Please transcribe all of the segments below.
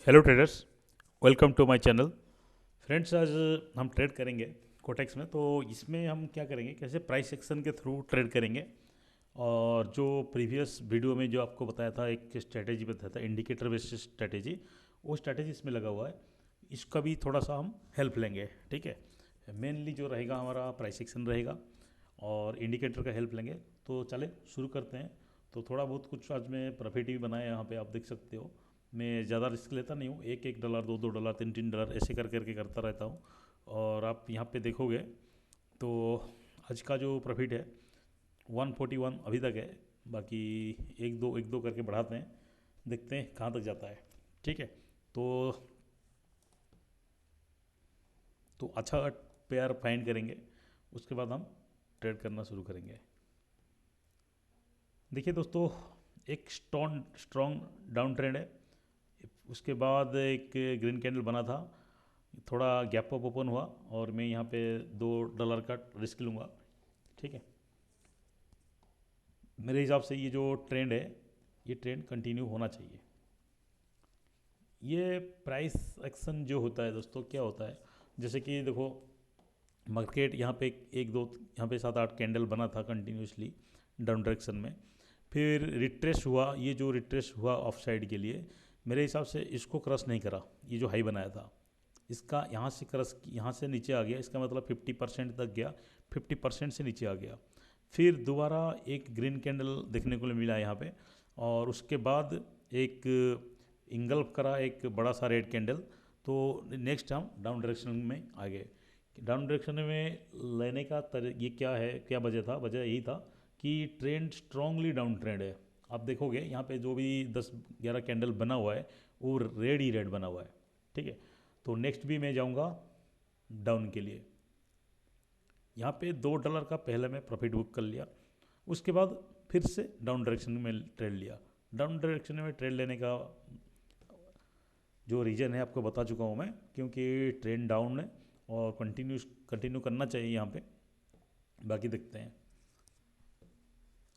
Hello traders, welcome to my channel. Friends, आज हम trade करेंगे कोटेक्स में। तो इसमें हम क्या करेंगे, कैसे प्राइस एक्शन के थ्रू ट्रेड करेंगे। और जो प्रीवियस वीडियो में जो आपको बताया था, एक स्ट्रेटेजी बताया था इंडिकेटर बेस्ड स्ट्रेटेजी, वो स्ट्रेटेजी इसमें लगा हुआ है। इसका भी थोड़ा सा हम हेल्प लेंगे, ठीक है। मेनली जो रहेगा हमारा प्राइस एक्शन रहेगा और इंडिकेटर का हेल्प लेंगे। तो चले शुरू करते हैं। तो थोड़ा बहुत कुछ आज मैं प्रॉफिट भी बनाया, यहाँ पे आप देख सकते हो। मैं ज़्यादा रिस्क लेता नहीं हूँ, एक एक डॉलर, दो दो डॉलर, तीन तीन डॉलर ऐसे कर करके करता रहता हूँ। और आप यहाँ पे देखोगे तो आज का जो प्रॉफिट है 141 अभी तक है। बाकी एक दो करके बढ़ाते हैं, देखते हैं कहाँ तक जाता है, ठीक है। तो तो अच्छा पेयर फाइंड करेंगे, उसके बाद हम ट्रेड करना शुरू करेंगे। देखिए दोस्तों, एक स्ट्रॉन्ग डाउन ट्रेंड है। उसके बाद एक ग्रीन कैंडल बना था, थोड़ा गैप अप ओपन हुआ और मैं यहाँ पे $2 का रिस्क लूँगा, ठीक है। मेरे हिसाब से ये जो ट्रेंड है, ये ट्रेंड कंटिन्यू होना चाहिए। ये प्राइस एक्शन जो होता है दोस्तों, क्या होता है, जैसे कि देखो मार्केट यहाँ पे एक दो, यहाँ पे 7 8 कैंडल बना था कंटिन्यूसली डाउन डायरेक्शन में। फिर रिट्रेस हुआ, ये जो रिट्रेस हुआ ऑफ साइड के लिए, मेरे हिसाब से इसको क्रॉस नहीं करा। ये जो हाई बनाया था इसका यहाँ से क्रॉस, यहाँ से नीचे आ गया, इसका मतलब 50% तक गया, 50% से नीचे आ गया। फिर दोबारा एक ग्रीन कैंडल देखने को मिला यहाँ पे, और उसके बाद एक इंगल्फ करा एक बड़ा सा रेड कैंडल। तो नेक्स्ट हम डाउन डायरेक्शन में आ गए। डाउन डायरेक्शन में लेने का ये क्या है, क्या वजह था, वजह यही था कि ट्रेंड स्ट्रांगली डाउन ट्रेंड है। आप देखोगे यहाँ पे जो भी 10 11 कैंडल बना हुआ है, वो रेड ही रेड बना हुआ है, ठीक है। तो नेक्स्ट भी मैं जाऊँगा डाउन के लिए। यहाँ पे $2 का पहले मैं प्रॉफिट बुक कर लिया। उसके बाद फिर से डाउन डायरेक्शन में ट्रेड लिया। डाउन डायरेक्शन में ट्रेड लेने का जो रीज़न है आपको बता चुका हूँ मैं, क्योंकि ट्रेंड डाउन है और कंटिन्यू करना चाहिए यहाँ पे। बाकी देखते हैं।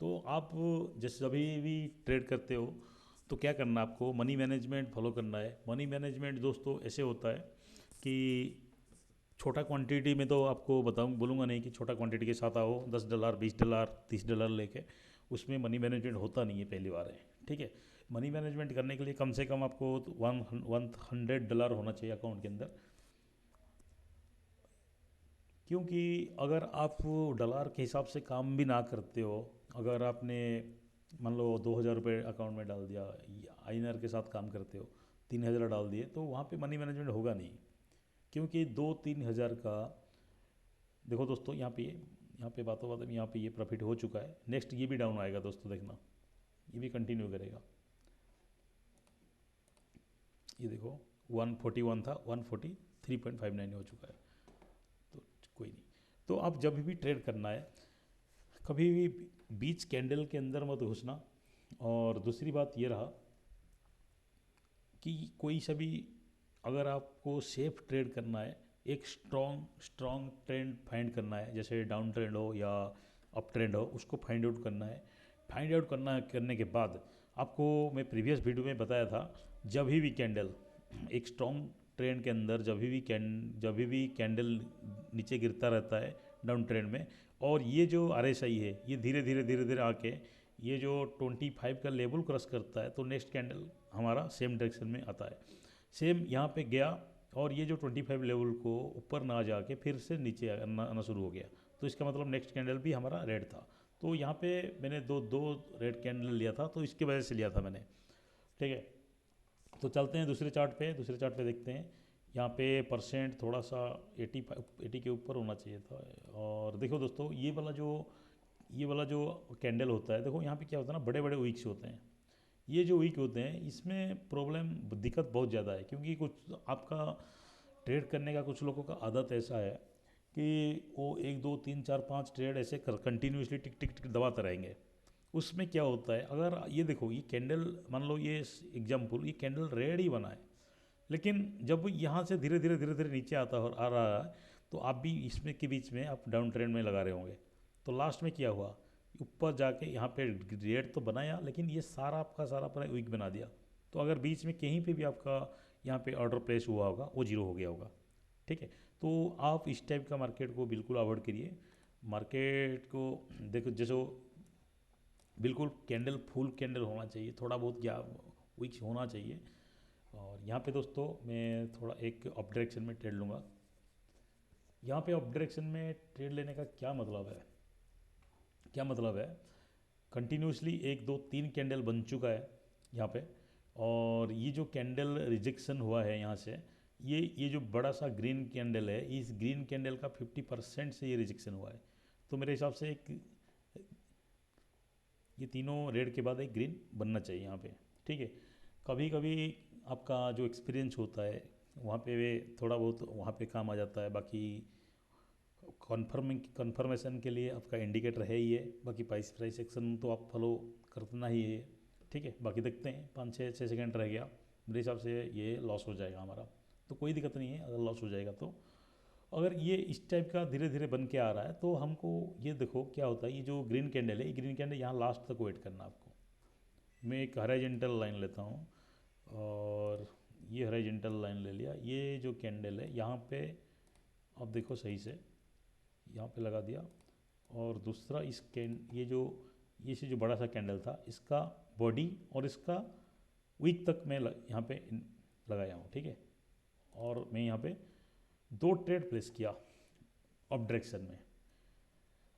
तो आप जैसे अभी भी ट्रेड करते हो तो क्या करना है, आपको मनी मैनेजमेंट फॉलो करना है। मनी मैनेजमेंट दोस्तों ऐसे होता है कि छोटा क्वांटिटी में तो आपको बताऊँ बोलूँगा नहीं कि छोटा क्वांटिटी के साथ आओ, $10 $20 $30 लेके, उसमें मनी मैनेजमेंट होता नहीं है, पहली बार है, ठीक है। मनी मैनेजमेंट करने के लिए कम से कम आपको $100 होना चाहिए अकाउंट के अंदर। क्योंकि अगर आप डॉलर के हिसाब से काम भी ना करते हो, अगर आपने मान लो $2,000 अकाउंट में डाल दिया, आईनर के साथ काम करते हो, 3,000 डाल दिए, तो वहाँ पे मनी मैनेजमेंट होगा नहीं। क्योंकि 2 3 हज़ार का, देखो दोस्तों यहाँ पे बातों बातों में यहाँ पे ये प्रॉफिट हो चुका है। नेक्स्ट ये भी डाउन आएगा दोस्तों, देखना ये भी कंटिन्यू करेगा। ये देखो 141 था, 143.59 हो चुका है। तो कोई नहीं। तो आप जब भी ट्रेड करना है, कभी भी बीच कैंडल के अंदर मत घुसना। और दूसरी बात ये रहा कि कोई सा भी, अगर आपको सेफ ट्रेड करना है, एक स्ट्रॉन्ग ट्रेंड फाइंड करना है, जैसे डाउन ट्रेंड हो या अप ट्रेंड हो, उसको फाइंड आउट करना है। फाइंड आउट करने के बाद आपको मैं प्रीवियस वीडियो में बताया था, जब भी कैंडल एक स्ट्रॉन्ग ट्रेंड के अंदर, जब भी कैंडल नीचे गिरता रहता है डाउन ट्रेंड में, और ये जो RSI है ये धीरे धीरे आके ये जो 25 का लेवल क्रॉस करता है, तो नेक्स्ट कैंडल हमारा सेम डायरेक्शन में आता है। सेम यहाँ पे गया और ये जो 25 लेवल को ऊपर ना जाके फिर से नीचे आना शुरू हो गया, तो इसका मतलब नेक्स्ट कैंडल भी हमारा रेड था। तो यहाँ पे मैंने दो दो रेड कैंडल लिया था, तो इसकी वजह से लिया था मैंने, ठीक है। तो चलते हैं दूसरे चार्ट पे देखते हैं। यहाँ पे परसेंट थोड़ा सा 80 के ऊपर होना चाहिए था। और देखो दोस्तों, ये वाला जो कैंडल होता है, देखो यहाँ पे क्या होता है ना, बड़े बड़े वीक्स होते हैं। ये जो वीक होते हैं इसमें प्रॉब्लम, दिक्कत बहुत ज़्यादा है, क्योंकि कुछ आपका ट्रेड करने का कुछ लोगों का आदत ऐसा है कि वो 1 2 3 4 5 ट्रेड ऐसे कंटिन्यूसली टिक टिक टिक दबाते रहेंगे। उसमें क्या होता है, अगर ये देखो ये कैंडल, मान लो ये एग्जाम्पल, ये कैंडल रेड ही बना है, लेकिन जब यहाँ से धीरे धीरे नीचे आ रहा है, तो आप भी इसमें के बीच में आप डाउन ट्रेंड में लगा रहे होंगे। तो लास्ट में क्या हुआ, ऊपर जाके यहाँ पे रेड तो बनाया, लेकिन ये सारा आपका सारा पूरा वीक बना दिया। तो अगर बीच में कहीं पे भी आपका यहाँ पे ऑर्डर प्लेस हुआ होगा वो जीरो हो गया होगा। ठीक है, तो आप इस टाइप का मार्केट को बिल्कुल अवॉइड करिए। मार्केट को देखो जैसे बिल्कुल कैंडल फुल कैंडल होना चाहिए, थोड़ा बहुत क्या वीक होना चाहिए। और यहाँ पे दोस्तों मैं थोड़ा एक अप डायरेक्शन में ट्रेड लूँगा। यहाँ पे अप डायरेक्शन में ट्रेड लेने का क्या मतलब है, क्या मतलब है, कंटिन्यूसली एक दो तीन कैंडल बन चुका है यहाँ पे, और ये जो कैंडल रिजेक्शन हुआ है यहाँ से, ये जो बड़ा सा ग्रीन कैंडल है, इस ग्रीन कैंडल का 50% से ये रिजेक्शन हुआ है। तो मेरे हिसाब से एक ये तीनों रेड के बाद एक ग्रीन बनना चाहिए यहाँ पे। ठीक है, कभी कभी आपका जो एक्सपीरियंस होता है वहाँ पे वे थोड़ा बहुत वहाँ पे काम आ जाता है। बाकी कन्फर्मेशन के लिए आपका इंडिकेटर है ही है, बाकी प्राइस प्राइस एक्शन तो आप फॉलो करना ही है। ठीक है, बाकी देखते हैं 5-6 सेकंड रह गया, मेरे हिसाब से ये लॉस हो जाएगा हमारा, तो कोई दिक्कत नहीं है अगर लॉस हो जाएगा तो। अगर ये इस टाइप का धीरे धीरे बन के आ रहा है तो हमको ये देखो क्या होता है, ये जो ग्रीन कैंडल है, ये ग्रीन कैंडल यहाँ लास्ट तक वेट करना आपको। मैं एक हॉरिजॉन्टल लाइन लेता हूँ, और ये हॉरिजॉन्टल लाइन ले लिया। ये जो कैंडल है यहाँ पे अब देखो सही से, यहाँ पे लगा दिया। और दूसरा इस ये से जो बड़ा सा कैंडल था, इसका बॉडी और इसका वीक तक मैं यहाँ पे लगाया हूँ। ठीक है, और मैं यहाँ पे 2 ट्रेड प्लेस किया अप डायरेक्शन में।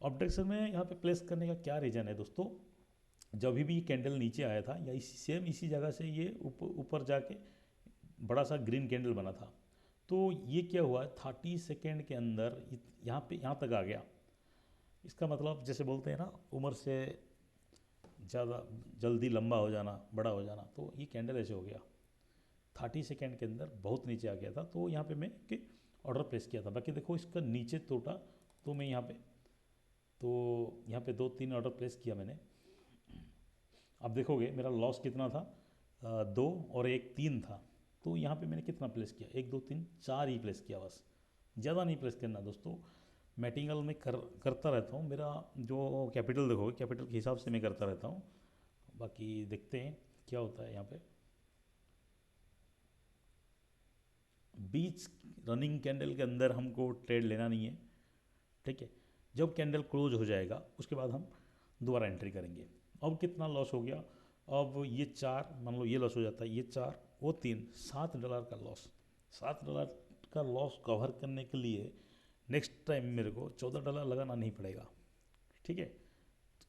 अप डायरेक्शन में यहाँ पे प्लेस करने का क्या रीज़न है दोस्तों, जब भी कैंडल नीचे आया था या इसी जगह से ये ऊपर जाके बड़ा सा ग्रीन कैंडल बना था, तो ये क्या हुआ 30 सेकेंड के अंदर यहाँ तक आ गया। इसका मतलब जैसे बोलते हैं ना, उम्र से ज़्यादा जल्दी लंबा हो जाना, बड़ा हो जाना, तो ये कैंडल ऐसे हो गया 30 सेकेंड के अंदर बहुत नीचे आ गया था। तो यहाँ पे मैं ऑर्डर प्लेस किया था। बाकी देखो इसका नीचे टूटा, तो मैं यहाँ पे 2-3 ऑर्डर प्लेस किया मैंने। अब देखोगे मेरा लॉस कितना था, 2 और 1 3 था। तो यहाँ पे मैंने कितना प्लेस किया, 1 2 3 4 ही प्लेस किया बस, ज़्यादा नहीं प्लेस करना दोस्तों। मैटिंगल में करता रहता हूँ, मेरा जो कैपिटल देखोगे कैपिटल के हिसाब से मैं करता रहता हूँ। बाकी देखते हैं क्या होता है यहाँ पे। बीच रनिंग कैंडल के अंदर हमको ट्रेड लेना नहीं है। ठीक है, जब कैंडल क्लोज हो जाएगा उसके बाद हम दोबारा एंट्री करेंगे। अब कितना लॉस हो गया, अब ये 4 मान लो ये लॉस हो जाता है, ये 4 वो 3 $7 का लॉस। $7 का लॉस कवर करने के लिए नेक्स्ट टाइम मेरे को $14 लगाना नहीं पड़ेगा। ठीक है,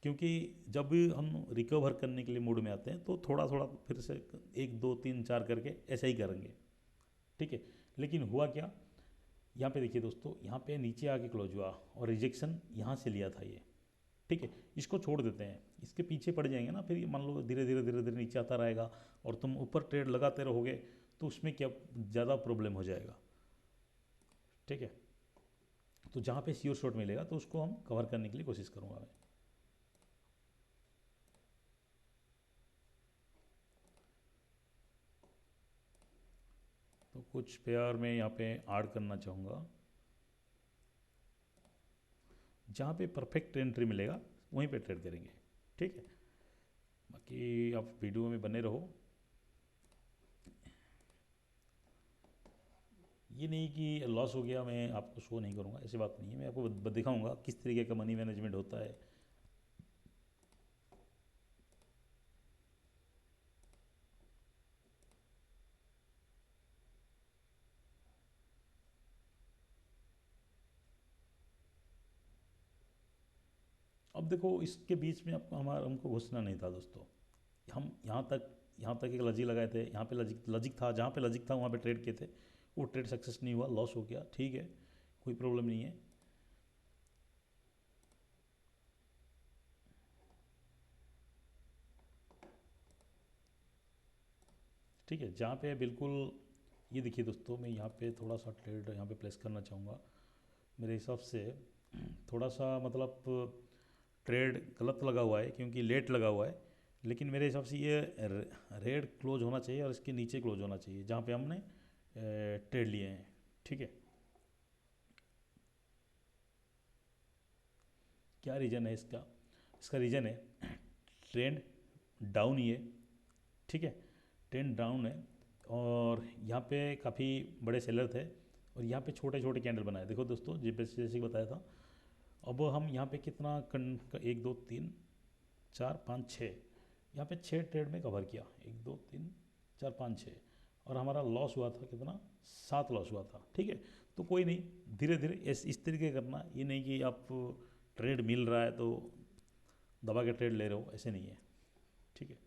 क्योंकि जब भी हम रिकवर करने के लिए मूड में आते हैं तो थोड़ा थोड़ा फिर से 1 2 3 4 करके ऐसा ही करेंगे। ठीक है, लेकिन हुआ क्या, यहाँ पे देखिए दोस्तों, यहाँ पे नीचे आके क्लोज हुआ और रिजेक्शन यहाँ से लिया था ये। ठीक है, इसको छोड़ देते हैं, इसके पीछे पड़ जाएंगे ना, फिर ये मान लो धीरे धीरे धीरे धीरे नीचे आता रहेगा और तुम ऊपर ट्रेड लगाते रहोगे तो उसमें क्या ज़्यादा प्रॉब्लम हो जाएगा। ठीक है, तो जहाँ पे श्योर शॉट मिलेगा तो उसको हम कवर करने के लिए कोशिश करूँगा मैं। तो कुछ पेयर में यहाँ पे ऐड करना चाहूँगा, जहाँ पे परफेक्ट एंट्री मिलेगा वहीं पे ट्रेड करेंगे। ठीक है, बाकी आप वीडियो में बने रहो। ये नहीं कि लॉस हो गया मैं आपको शो नहीं करूँगा, ऐसी बात नहीं है, मैं आपको दिखाऊंगा किस तरीके का मनी मैनेजमेंट होता है। अब देखो इसके बीच में हमको घुसना नहीं था दोस्तों। हम यहाँ तक एक लॉजिक लगाए थे, यहाँ पे लॉजिक था, जहाँ पे लॉजिक था वहाँ पे ट्रेड किए थे, वो ट्रेड सक्सेस नहीं हुआ, लॉस हो गया। ठीक है, कोई प्रॉब्लम नहीं है। ठीक है, जहाँ पे बिल्कुल ये देखिए दोस्तों, मैं यहाँ पे थोड़ा सा ट्रेड यहाँ पे प्लेस करना चाहूँगा। मेरे हिसाब से थोड़ा सा मतलब ट्रेड गलत लगा हुआ है क्योंकि लेट लगा हुआ है, लेकिन मेरे हिसाब से ये रेड क्लोज होना चाहिए और इसके नीचे क्लोज होना चाहिए जहाँ पे हमने ट्रेड लिए हैं। ठीक है, क्या रीज़न है इसका, इसका रीज़न है ट्रेंड डाउन ही है। ठीक है, ट्रेंड डाउन है और यहाँ पे काफ़ी बड़े सेलर थे और यहाँ पे छोटे छोटे कैंडल बनाए। देखो दोस्तों, जैसे जैसे बताया था, अब हम यहाँ पे कितना 1 2 3 4 5 6, यहाँ पे 6 ट्रेड में कवर किया, 1 2 3 4 5 6, और हमारा लॉस हुआ था कितना, 7 लॉस हुआ था। ठीक है, तो कोई नहीं, धीरे धीरे इस तरीके करना, ये नहीं कि आप ट्रेड मिल रहा है तो दबा के ट्रेड ले रहे हो, ऐसे नहीं है। ठीक है,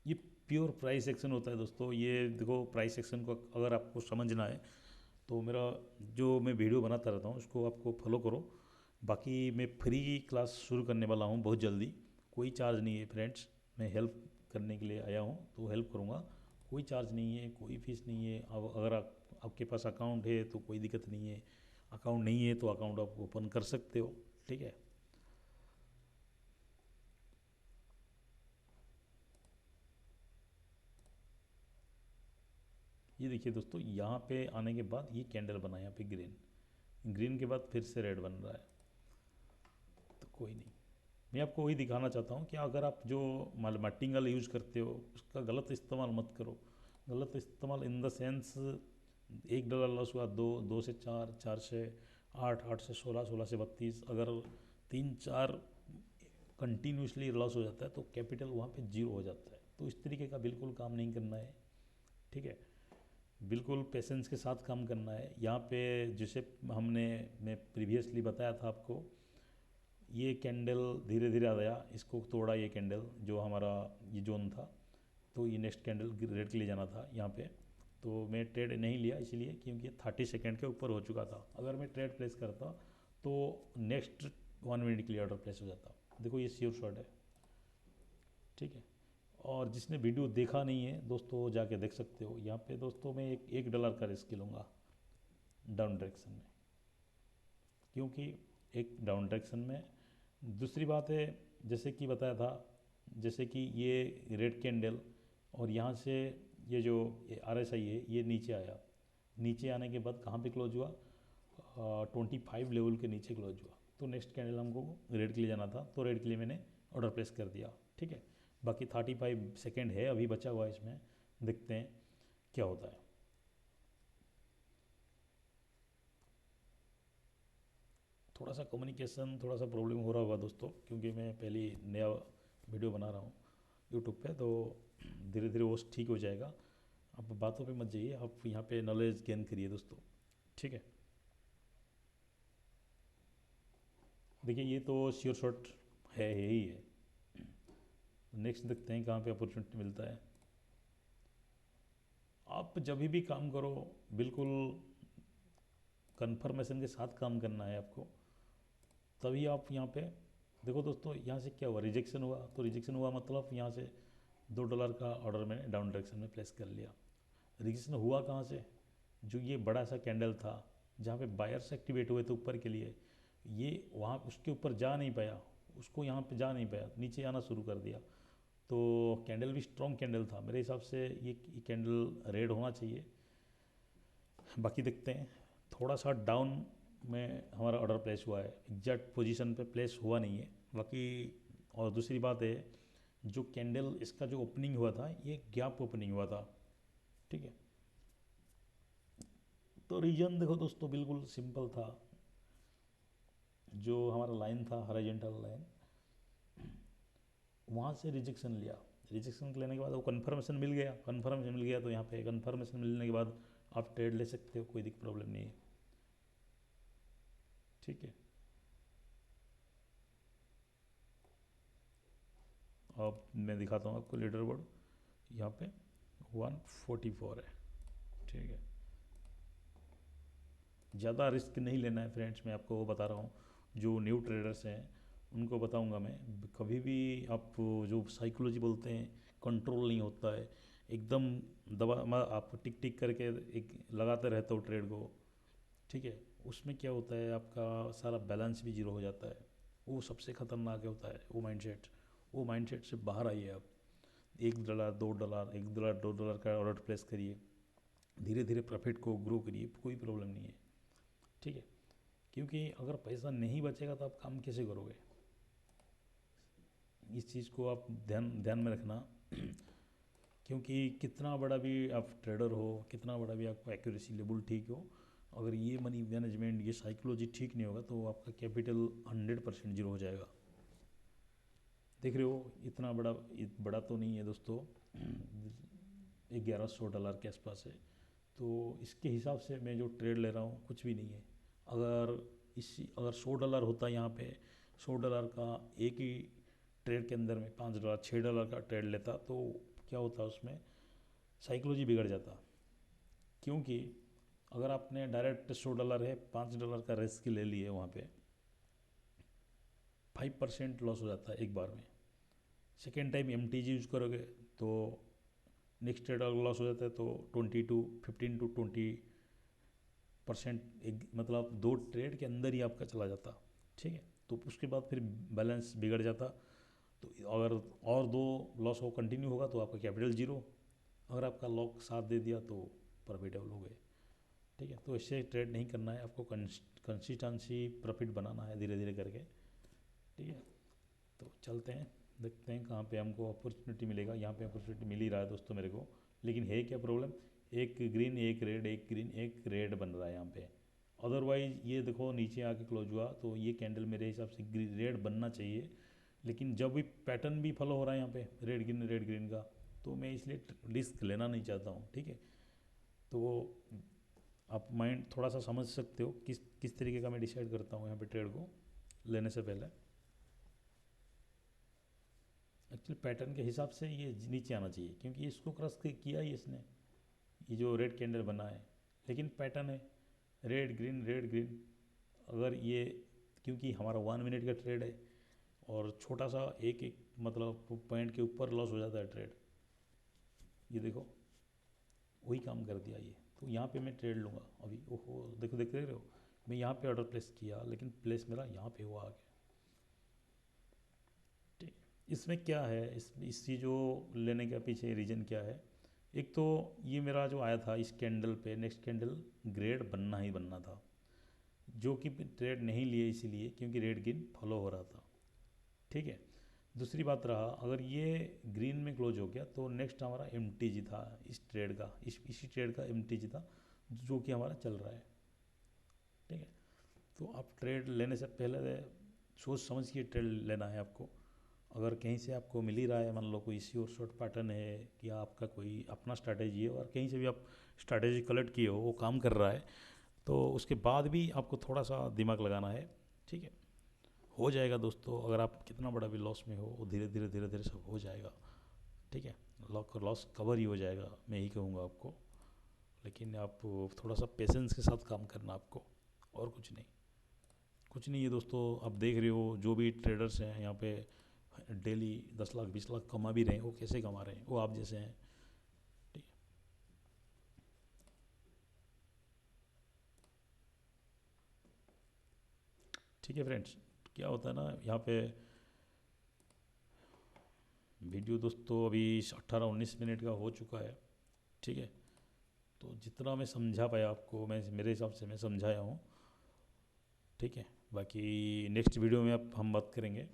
ये प्योर प्राइस एक्शन होता है दोस्तों। ये देखो, प्राइस एक्शन को अगर आपको समझना है तो मेरा जो मैं वीडियो बनाता रहता हूँ उसको आपको फॉलो करो। बाकी मैं फ्री क्लास शुरू करने वाला हूँ बहुत जल्दी, कोई चार्ज नहीं है फ्रेंड्स, मैं हेल्प करने के लिए आया हूँ तो हेल्प करूँगा, कोई चार्ज नहीं है, कोई फीस नहीं है। अब अगर आपके पास अकाउंट है तो कोई दिक्कत नहीं है, अकाउंट नहीं है तो अकाउंट आप ओपन कर सकते हो। ठीक है, ये देखिए दोस्तों, यहाँ पे आने के बाद ये कैंडल बना है यहाँ पे ग्रीन, ग्रीन के बाद फिर से रेड बन रहा है, तो कोई नहीं। मैं आपको वही दिखाना चाहता हूँ कि अगर आप जो मल्टींगल यूज़ करते हो उसका गलत इस्तेमाल मत करो। गलत इस्तेमाल इन द सेंस, $1 लॉस हुआ, 2 2 से 4, 4 से 8, 8 से 16, 16 से 32, अगर 3 4 कंटिन्यूसली लॉस हो जाता है तो कैपिटल वहाँ पे जीरो हो जाता है। तो इस तरीके का बिल्कुल काम नहीं करना है। ठीक है, बिल्कुल पेशेंस के साथ काम करना है। यहाँ पे जैसे मैं प्रीवियसली बताया था आपको, ये कैंडल धीरे धीरे आया, इसको तोड़ा ये कैंडल जो हमारा ये जोन था, तो ये नेक्स्ट कैंडल रेड के लिए जाना था यहाँ पे, तो मैं ट्रेड नहीं लिया इसलिए क्योंकि 30 सेकेंड के ऊपर हो चुका था। अगर मैं ट्रेड प्लेस करता तो नेक्स्ट 1 मिनट के लिए ऑर्डर प्लेस हो जाता। देखो ये श्योर शॉट है। ठीक है, और जिसने वीडियो देखा नहीं है दोस्तों जाके देख सकते हो। यहाँ पे दोस्तों मैं $1 का रिस्क लूँगा डाउन डायरेक्शन में, क्योंकि एक डाउन डायरेक्शन में। दूसरी बात है, जैसे कि बताया था, जैसे कि ये रेड कैंडल और यहाँ से ये जो RSI है ये नीचे आया, नीचे आने के बाद कहाँ पे क्लोज हुआ, 25 लेवल के नीचे क्लोज हुआ। तो नेक्स्ट कैंडल हमको रेड के लिए जाना था, तो रेड के लिए मैंने ऑर्डर प्लेस कर दिया। ठीक है, बाकी 35 सेकेंड है अभी बचा हुआ, इसमें देखते हैं क्या होता है। थोड़ा सा कम्युनिकेशन थोड़ा सा प्रॉब्लम हो रहा होगा दोस्तों, क्योंकि मैं पहले नया वीडियो बना रहा हूँ यूट्यूब पे, तो धीरे धीरे वो ठीक हो जाएगा। आप बातों पे मत जाइए, आप यहाँ पे नॉलेज गेन करिए दोस्तों। ठीक है, देखिए ये तो श्योर शॉट है ही है। नेक्स्ट देखते हैं कहाँ पे अपॉर्चुनिटी मिलता है। आप जब भी काम करो बिल्कुल कंफर्मेशन के साथ काम करना है आपको, तभी आप यहाँ पे देखो दोस्तों, यहाँ से क्या हुआ, रिजेक्शन हुआ। तो रिजेक्शन हुआ मतलब यहाँ से $2 का ऑर्डर मैंने डाउन डायरेक्शन में प्लेस कर लिया। रिजेक्शन हुआ कहाँ से, जो ये बड़ा सा कैंडल था जहाँ पे बायर्स एक्टिवेट हुए थे ऊपर के लिए, ये वहाँ उसके ऊपर जा नहीं पाया, उसको यहाँ पे जा नहीं पाया, नीचे आना शुरू कर दिया। तो कैंडल भी स्ट्रॉन्ग कैंडल था मेरे हिसाब से, ये कैंडल रेड होना चाहिए। बाकी देखते हैं, थोड़ा सा डाउन में हमारा ऑर्डर प्लेस हुआ है, एग्जैक्ट पोजीशन पे प्लेस हुआ नहीं है बाकी। और दूसरी बात है, जो कैंडल इसका जो ओपनिंग हुआ था ये गैप ओपनिंग हुआ था। ठीक है, तो रीजन देखो दोस्तों बिल्कुल सिंपल था, जो हमारा लाइन था हॉरिजॉन्टल लाइन, वहाँ से रिजेक्शन लिया। रिजेक्शन लेने के बाद वो कन्फर्मेशन मिल गया, कन्फर्मेशन मिल गया तो यहाँ पे कन्फर्मेशन मिलने के बाद आप ट्रेड ले सकते हो, कोई दिक्कत प्रॉब्लम नहीं है। ठीक है, अब मैं दिखाता हूँ आपको लीडर बोर्ड, यहाँ पे 144 है। ठीक है, ज़्यादा रिस्क नहीं लेना है फ्रेंड्स, मैं आपको वो बता रहा हूँ। जो न्यू ट्रेडर्स हैं उनको बताऊँगा मैं, कभी भी आप जो साइकोलॉजी बोलते हैं कंट्रोल नहीं होता है, एकदम आप टिक टिक करके एक लगाते रहते हो ट्रेड को। ठीक है, उसमें क्या होता है, आपका सारा बैलेंस भी जीरो हो जाता है। वो सबसे खतरनाक होता है वो माइंडसेट। वो माइंडसेट से बाहर आइए आप, $1 $2, $1 $2 का ऑर्डर प्लेस करिए, धीरे धीरे प्रॉफिट को ग्रो करिए, कोई प्रॉब्लम नहीं है। ठीक है, क्योंकि अगर पैसा नहीं बचेगा तो आप काम कैसे करोगे, इस चीज़ को आप ध्यान ध्यान में रखना। क्योंकि कितना बड़ा भी आप ट्रेडर हो, कितना बड़ा भी आपका एक्यूरेसी लेवल ठीक हो, अगर ये मनी मैनेजमेंट, ये साइकोलॉजी ठीक नहीं होगा तो आपका कैपिटल 100% जीरो हो जाएगा। देख रहे हो इतना बड़ा तो नहीं है दोस्तों, $1100 के आसपास है। तो इसके हिसाब से मैं जो ट्रेड ले रहा हूँ कुछ भी नहीं है। अगर $100 होता यहाँ पे, $100 का एक ही ट्रेड के अंदर में $5 $6 का ट्रेड लेता तो क्या होता, उसमें साइकोलॉजी बिगड़ जाता। क्योंकि अगर आपने डायरेक्ट $100 है, $5 का रिस्क ले लिए, वहाँ पे 5% लॉस हो जाता है एक बार में। सेकेंड टाइम MTG यूज करोगे तो नेक्स्ट ट्रेड अगर लॉस हो जाता है तो 15 to 20% एक, मतलब 2 ट्रेड के अंदर ही आपका चला जाता। ठीक है, तो उसके बाद फिर बैलेंस बिगड़ जाता। तो अगर और 2 लॉस हो कंटिन्यू होगा तो आपका कैपिटल जीरो, अगर आपका लॉक साथ दे दिया तो प्रॉफिटेबल हो गए। ठीक है, तो इससे ट्रेड नहीं करना है आपको, कंसिस्टेंसी प्रॉफिट बनाना है धीरे धीरे करके। ठीक है, तो चलते हैं, देखते हैं कहाँ पे हमको अपॉर्चुनिटी मिलेगा। यहाँ पे अपॉर्चुनिटी मिल ही रहा है दोस्तों मेरे को, लेकिन है क्या प्रॉब्लम, एक ग्रीन एक रेड, एक ग्रीन एक रेड बन रहा है यहाँ पे। अदरवाइज ये देखो नीचे आके क्लोज हुआ तो ये कैंडल मेरे हिसाब से रेड बनना चाहिए, लेकिन जब भी पैटर्न भी फॉलो हो रहा है यहाँ पे रेड ग्रीन का, तो मैं इसलिए रिस्क लेना नहीं चाहता हूँ। ठीक है, तो आप माइंड थोड़ा सा समझ सकते हो किस किस तरीके का मैं डिसाइड करता हूँ यहाँ पे ट्रेड को लेने से पहले। एक्चुअली पैटर्न के हिसाब से ये नीचे आना चाहिए, क्योंकि इसको क्रॉस किया ही इसने, ये जो रेड कैंडल बना है, लेकिन पैटर्न है रेड ग्रीन। अगर ये, क्योंकि हमारा 1 मिनट का ट्रेड है और छोटा सा एक एक मतलब पॉइंट के ऊपर लॉस हो जाता है ट्रेड, ये देखो वही काम कर दिया ये। तो यहाँ पे मैं ट्रेड लूँगा अभी। ओहो देखो, देख रहे हो, मैं यहाँ पे ऑर्डर प्लेस किया लेकिन प्लेस मेरा यहाँ पे हुआ आगे। ठीक, इसमें क्या है, इस चीज़ को लेने के पीछे रीज़न क्या है। एक तो ये मेरा जो आया था इस कैंडल पे, नेक्स्ट कैंडल ग्रेड बनना ही बनना था, जो कि ट्रेड नहीं लिए इसीलिए क्योंकि रेड ग्रीन फॉलो हो रहा था। ठीक है, दूसरी बात रहा, अगर ये ग्रीन में क्लोज हो गया तो नेक्स्ट हमारा MTG था इस ट्रेड का, इसी ट्रेड का MTG था जो कि हमारा चल रहा है। ठीक है, तो आप ट्रेड लेने से पहले सोच समझ के ट्रेड लेना है आपको। अगर कहीं से आपको मिल ही रहा है, मान लो कोई श्योर शॉर्ट पैटर्न है या आपका कोई अपना स्ट्रैटेजी है और कहीं से भी आप स्ट्रैटेजी कलेक्ट किए हो, वो काम कर रहा है, तो उसके बाद भी आपको थोड़ा सा दिमाग लगाना है। ठीक है, हो जाएगा दोस्तों, अगर आप कितना बड़ा भी लॉस में हो वो धीरे धीरे सब हो जाएगा। ठीक है, लॉस कवर ही हो जाएगा, मैं ही कहूँगा आपको। लेकिन आप थोड़ा सा पेशेंस के साथ काम करना आपको, और कुछ नहीं है दोस्तों। आप देख रहे हो जो भी ट्रेडर्स हैं यहाँ पे डेली 10 लाख 20 लाख कमा भी रहे हैं, वो कैसे कमा रहे हैं, वो आप जैसे हैं। ठीक है, ठीक है फ्रेंड्स, क्या होता है ना यहाँ पे वीडियो दोस्तों अभी 18-19 मिनट का हो चुका है। ठीक है, तो जितना मैं समझा पाया आपको, मैं मेरे हिसाब से मैं समझाया हूँ। ठीक है, बाकी नेक्स्ट वीडियो में अब हम बात करेंगे।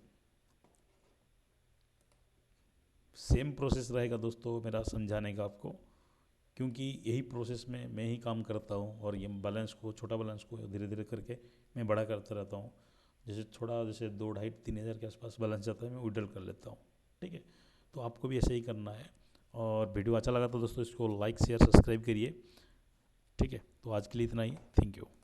सेम प्रोसेस रहेगा दोस्तों मेरा समझाने का आपको, क्योंकि यही प्रोसेस में मैं ही काम करता हूँ और ये बैलेंस को, छोटा बैलेंस को धीरे धीरे करके मैं बड़ा करता रहता हूँ। जैसे 2 2.5 3 हज़ार के आसपास बैलेंस जाता है, मैं विड्रॉल कर लेता हूँ। ठीक है, तो आपको भी ऐसे ही करना है। और वीडियो अच्छा लगा तो दोस्तों इसको लाइक शेयर सब्सक्राइब करिए। ठीक है, तो आज के लिए इतना ही, थैंक यू।